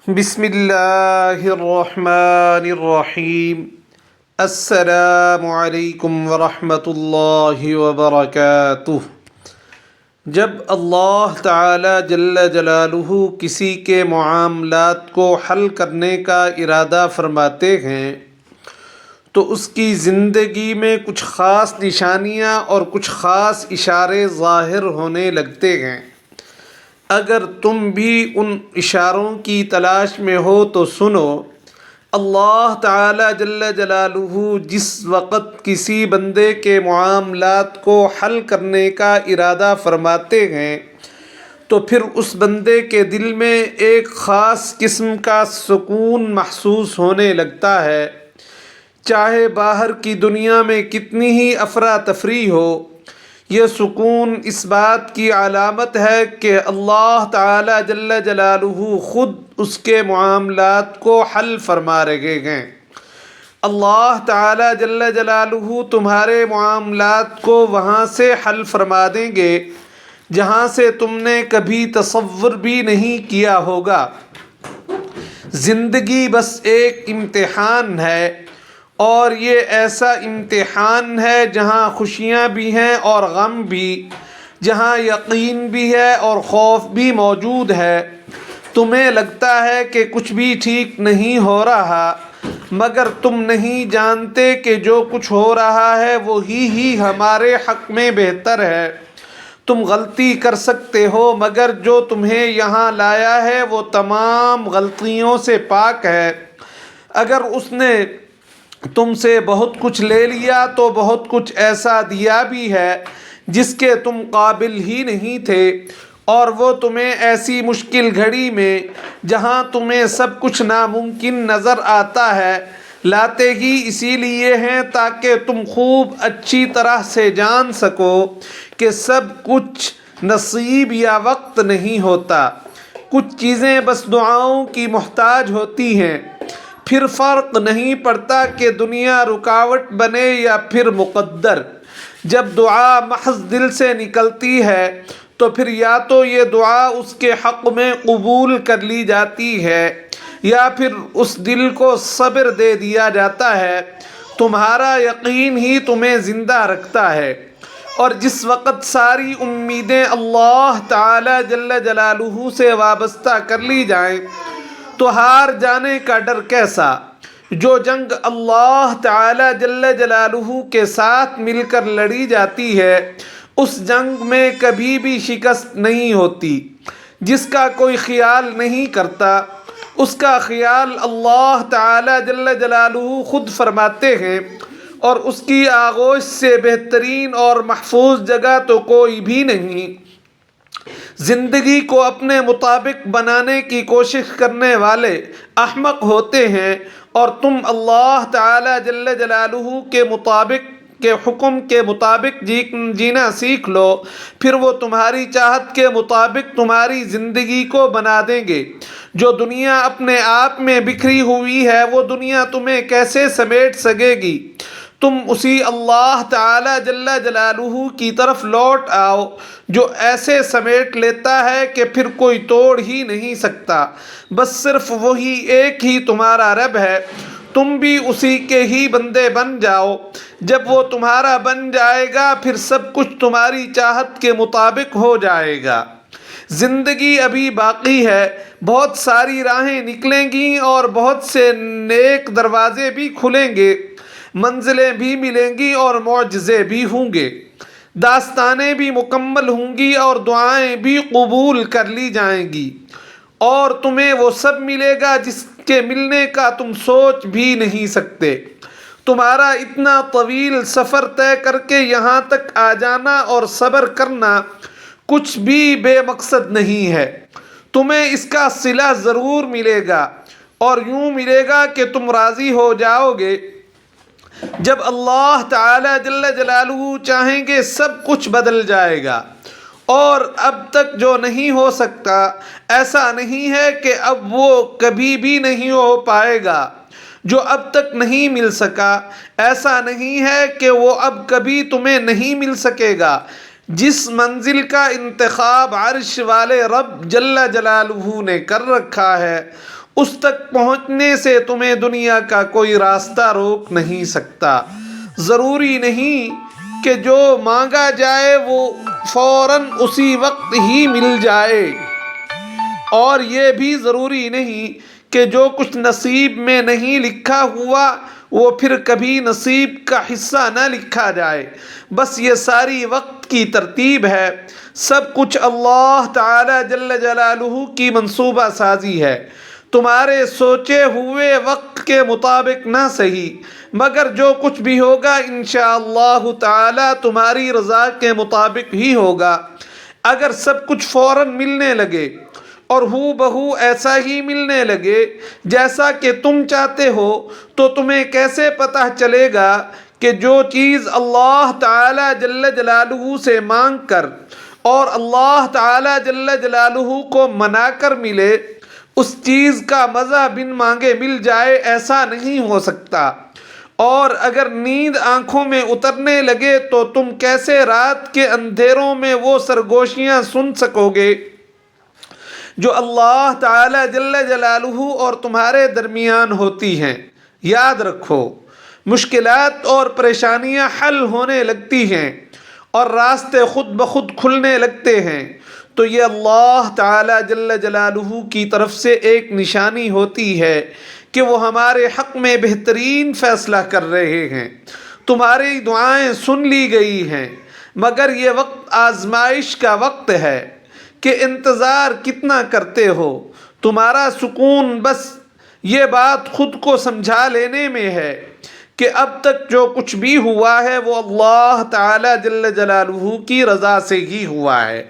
بسم اللہ الرحمن الرحیم۔ السلام علیکم ورحمۃ اللہ وبرکاتہ۔ جب اللہ تعالی جل جلالہ کسی کے معاملات کو حل کرنے کا ارادہ فرماتے ہیں تو اس کی زندگی میں کچھ خاص نشانیاں اور کچھ خاص اشارے ظاہر ہونے لگتے ہیں۔ اگر تم بھی ان اشاروں کی تلاش میں ہو تو سنو، اللہ تعالی جل جلالہ جس وقت کسی بندے کے معاملات کو حل کرنے کا ارادہ فرماتے ہیں تو پھر اس بندے کے دل میں ایک خاص قسم کا سکون محسوس ہونے لگتا ہے، چاہے باہر کی دنیا میں کتنی ہی افراتفری ہو۔ یہ سکون اس بات کی علامت ہے کہ اللہ تعالی جل جلالہ خود اس کے معاملات کو حل فرما رہے ہیں۔ اللہ تعالی جل جلالہ تمہارے معاملات کو وہاں سے حل فرما دیں گے جہاں سے تم نے کبھی تصور بھی نہیں کیا ہوگا۔ زندگی بس ایک امتحان ہے، اور یہ ایسا امتحان ہے جہاں خوشیاں بھی ہیں اور غم بھی، جہاں یقین بھی ہے اور خوف بھی موجود ہے۔ تمہیں لگتا ہے کہ کچھ بھی ٹھیک نہیں ہو رہا، مگر تم نہیں جانتے کہ جو کچھ ہو رہا ہے وہی ہمارے حق میں بہتر ہے۔ تم غلطی کر سکتے ہو، مگر جو تمہیں یہاں لایا ہے وہ تمام غلطیوں سے پاک ہے۔ اگر اس نے تم سے بہت کچھ لے لیا تو بہت کچھ ایسا دیا بھی ہے جس کے تم قابل ہی نہیں تھے، اور وہ تمہیں ایسی مشکل گھڑی میں جہاں تمہیں سب کچھ ناممکن نظر آتا ہے لاتے ہی اسی لیے ہیں تاکہ تم خوب اچھی طرح سے جان سکو کہ سب کچھ نصیب یا وقت نہیں ہوتا۔ کچھ چیزیں بس دعاؤں کی محتاج ہوتی ہیں، پھر فرق نہیں پڑتا کہ دنیا رکاوٹ بنے یا پھر مقدر۔ جب دعا محض دل سے نکلتی ہے تو پھر یا تو یہ دعا اس کے حق میں قبول کر لی جاتی ہے یا پھر اس دل کو صبر دے دیا جاتا ہے۔ تمہارا یقین ہی تمہیں زندہ رکھتا ہے، اور جس وقت ساری امیدیں اللہ تعالی جل جلالہ سے وابستہ کر لی جائیں تو ہار جانے کا ڈر کیسا۔ جو جنگ اللہ تعالی جل جلالہ کے ساتھ مل کر لڑی جاتی ہے اس جنگ میں کبھی بھی شکست نہیں ہوتی۔ جس کا کوئی خیال نہیں کرتا اس کا خیال اللہ تعالی جل جلالہ خود فرماتے ہیں، اور اس کی آغوش سے بہترین اور محفوظ جگہ تو کوئی بھی نہیں۔ زندگی کو اپنے مطابق بنانے کی کوشش کرنے والے احمق ہوتے ہیں، اور تم اللہ تعالی جل جلالہ کے حکم کے مطابق جینا سیکھ لو، پھر وہ تمہاری چاہت کے مطابق تمہاری زندگی کو بنا دیں گے۔ جو دنیا اپنے آپ میں بکھری ہوئی ہے وہ دنیا تمہیں کیسے سمیٹ سکے گی؟ تم اسی اللہ تعالی جل جلالہ کی طرف لوٹ آؤ جو ایسے سمیٹ لیتا ہے کہ پھر کوئی توڑ ہی نہیں سکتا۔ بس صرف وہی ایک ہی تمہارا رب ہے، تم بھی اسی کے ہی بندے بن جاؤ۔ جب وہ تمہارا بن جائے گا پھر سب کچھ تمہاری چاہت کے مطابق ہو جائے گا۔ زندگی ابھی باقی ہے، بہت ساری راہیں نکلیں گی اور بہت سے نیک دروازے بھی کھلیں گے، منزلیں بھی ملیں گی اور معجزے بھی ہوں گے، داستانیں بھی مکمل ہوں گی اور دعائیں بھی قبول کر لی جائیں گی، اور تمہیں وہ سب ملے گا جس کے ملنے کا تم سوچ بھی نہیں سکتے۔ تمہارا اتنا طویل سفر طے کر کے یہاں تک آ جانا اور صبر کرنا کچھ بھی بے مقصد نہیں ہے۔ تمہیں اس کا صلہ ضرور ملے گا، اور یوں ملے گا کہ تم راضی ہو جاؤ گے۔ جب اللہ تعالی جل جلالہ چاہیں گے سب کچھ بدل جائے گا، اور اب تک جو نہیں ہو سکتا ایسا نہیں ہے کہ اب وہ کبھی بھی نہیں ہو پائے گا۔ جو اب تک نہیں مل سکا ایسا نہیں ہے کہ وہ اب کبھی تمہیں نہیں مل سکے گا۔ جس منزل کا انتخاب عرش والے رب جل جلالہ نے کر رکھا ہے، اس تک پہنچنے سے تمہیں دنیا کا کوئی راستہ روک نہیں سکتا۔ ضروری نہیں کہ جو مانگا جائے وہ فوراً اسی وقت ہی مل جائے، اور یہ بھی ضروری نہیں کہ جو کچھ نصیب میں نہیں لکھا ہوا وہ پھر کبھی نصیب کا حصہ نہ لکھا جائے۔ بس یہ ساری وقت کی ترتیب ہے، سب کچھ اللہ تعالی جل جلالہ کی منصوبہ سازی ہے۔ تمہارے سوچے ہوئے وقت کے مطابق نہ صحیح، مگر جو کچھ بھی ہوگا انشاءاللہ تعالی تمہاری رضا کے مطابق ہی ہوگا۔ اگر سب کچھ فوراً ملنے لگے اور ہو بہو ایسا ہی ملنے لگے جیسا کہ تم چاہتے ہو، تو تمہیں کیسے پتہ چلے گا کہ جو چیز اللہ تعالی جل جلالہ سے مانگ کر اور اللہ تعالی جل جلالہ کو منا کر ملے، اس چیز کا مزہ بن مانگے مل جائے، ایسا نہیں ہو سکتا۔ اور اگر نیند آنکھوں میں اترنے لگے تو تم کیسے رات کے اندھیروں میں وہ سرگوشیاں سن سکو گے جو اللہ تعالی جل جلالہ اور تمہارے درمیان ہوتی ہیں؟ یاد رکھو، مشکلات اور پریشانیاں حل ہونے لگتی ہیں اور راستے خود بخود کھلنے لگتے ہیں، تو یہ اللہ تعالی جل جلالہ کی طرف سے ایک نشانی ہوتی ہے کہ وہ ہمارے حق میں بہترین فیصلہ کر رہے ہیں۔ تمہاری دعائیں سن لی گئی ہیں، مگر یہ وقت آزمائش کا وقت ہے کہ انتظار کتنا کرتے ہو۔ تمہارا سکون بس یہ بات خود کو سمجھا لینے میں ہے کہ اب تک جو کچھ بھی ہوا ہے وہ اللہ تعالی جل جلالہ کی رضا سے ہی ہوا ہے،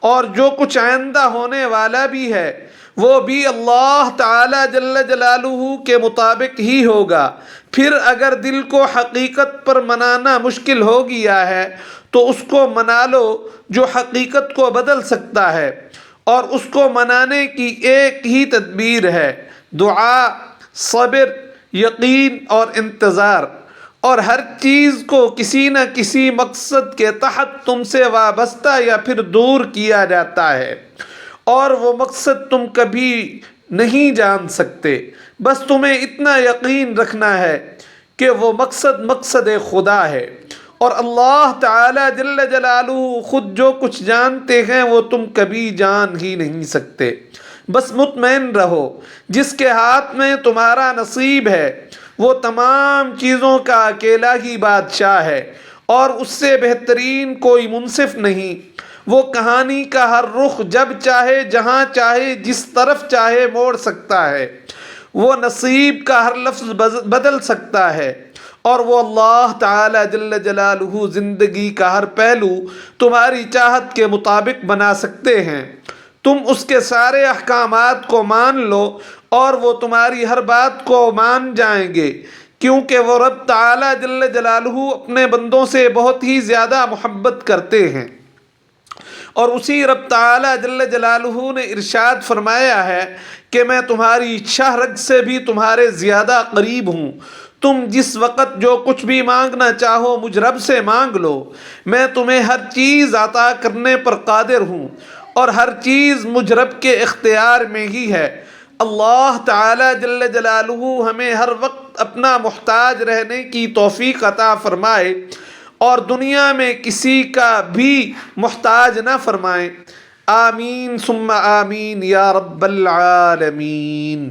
اور جو کچھ آئندہ ہونے والا بھی ہے وہ بھی اللہ تعالی جل جلالہ کے مطابق ہی ہوگا۔ پھر اگر دل کو حقیقت پر منانا مشکل ہو گیا ہے تو اس کو منا لو جو حقیقت کو بدل سکتا ہے، اور اس کو منانے کی ایک ہی تدبیر ہے: دعا، صبر، یقین اور انتظار۔ اور ہر چیز کو کسی نہ کسی مقصد کے تحت تم سے وابستہ یا پھر دور کیا جاتا ہے، اور وہ مقصد تم کبھی نہیں جان سکتے۔ بس تمہیں اتنا یقین رکھنا ہے کہ وہ مقصد خدا ہے، اور اللہ تعالی جل جلالہ خود جو کچھ جانتے ہیں وہ تم کبھی جان ہی نہیں سکتے۔ بس مطمئن رہو، جس کے ہاتھ میں تمہارا نصیب ہے وہ تمام چیزوں کا اکیلا ہی بادشاہ ہے، اور اس سے بہترین کوئی منصف نہیں۔ وہ کہانی کا ہر رخ جب چاہے، جہاں چاہے، جس طرف چاہے موڑ سکتا ہے۔ وہ نصیب کا ہر لفظ بدل سکتا ہے، اور وہ اللہ تعالی جل جلالہ زندگی کا ہر پہلو تمہاری چاہت کے مطابق بنا سکتے ہیں۔ تم اس کے سارے احکامات کو مان لو اور وہ تمہاری ہر بات کو مان جائیں گے، کیونکہ وہ رب تعالی جل جلالہ اپنے بندوں سے بہت ہی زیادہ محبت کرتے ہیں۔ اور اسی رب تعالی جل جلالہ نے ارشاد فرمایا ہے کہ میں تمہاری شاہ رگ سے بھی تمہارے زیادہ قریب ہوں۔ تم جس وقت جو کچھ بھی مانگنا چاہو مجھ رب سے مانگ لو، میں تمہیں ہر چیز عطا کرنے پر قادر ہوں، اور ہر چیز مجھ رب کے اختیار میں ہی ہے۔ اللہ تعالی جل جلالہ ہمیں ہر وقت اپنا محتاج رہنے کی توفیق عطا فرمائے، اور دنیا میں کسی کا بھی محتاج نہ فرمائے۔ آمین ثم آمین یا رب العالمین۔